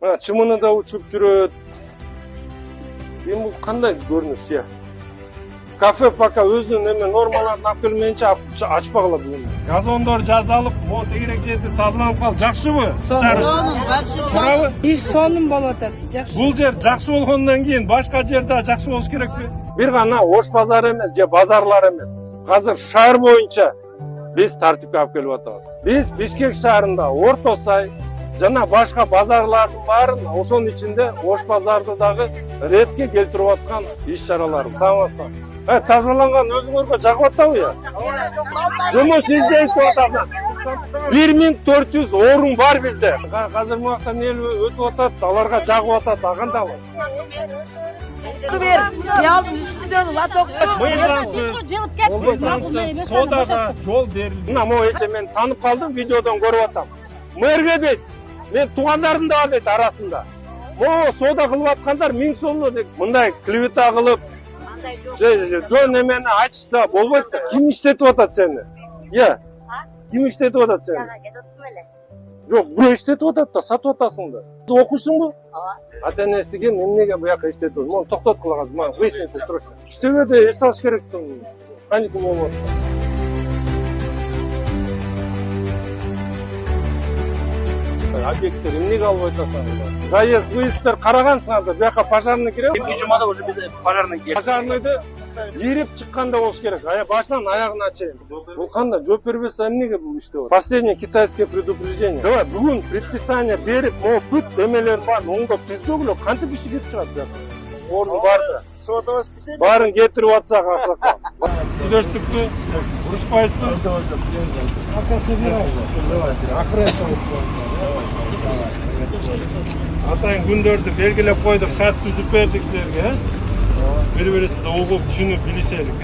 Чымыны да учуп жүрөт. Эми бул кандай көрүнүш, я? Кафе пока өзүнүн эме нормаларын алып келмейинче ачпагыла бүгүн. Газондор жазалып, могу тегерек жерди тазаланып калды. Жакшыбы? Туурабы? Иш сонун болуп атат. Жакшы. Бул жер жакшы болгондон кийин башка жер да жакшы болуш керекпи? Бир гана Ош базары эмес, же базарлар эмес. Азыр шаар боюнча биз тартипке алып келип атабыз. Биз Бишкек шаарында Орто Сай жана башка базарлардын баарын ошонун ичинде Ош базарды дагы ретке келтирип аткан иш-чаралар. Саламатсызбы? Тазаланган өзүңөргө жагып атабы я? Жумуш издейсиз атасың. 1400 орун бар бизде. Азыр муакта эл өтүп атат, аларга жагып атат, кандайбы? Пиялдын үстүндөгү лотокто Мыйзамсыз содага жол берилди. Мына могу эче мен таанып калдым, видеодон көрүп атам. Мэрге дейт, мен туугандарым да бар дейт арасында. Могу сода кылып аткандар 1000 сомдо дейт. Мындай клевета кылып жөн эмени айтышта болбойт да. Ким иштетип атат сени? Я. Ким иштетип атат сени? Жок, бирөө иштетип атат да, сатып атасың да. Окуйсуңбу? Ооба. Ата-энеси ким, эмнеге буяка иштетип? Муну токтоткула азыр, мага выясните срочно. Иштебеде эс алыш керек да. Каникул болуп атса. Объекттер эмнеге албай атасыңар? Заезд, выезддер карагансыңар да, буяка пожарный киреби? Эки жумада уже биз пожарный келди. Пожарныйды ирип чыкканда болуш керек. Башынан аягына чейин. Бул кандай жооп бербесе эмнеге бул иштеп атат? Последнее китайское предупреждение. Давай бүгүн предписание берип, могу бүт эмелер бар, оңдоп түздөгүлө, кантип иши кетип чыгат буяка? Орун бар да. Сотабыз кисе. Баарын кетирип атсак аксакал. Сүйлөштүкпү? Урушпайсызбы? Акчасын берайын. Акырын чыгып. Атайын күндөрдү белгилеп койдук, шарт түзүп бердик силерге. Бири-бирибизди угуп, түшүнүп билишелик,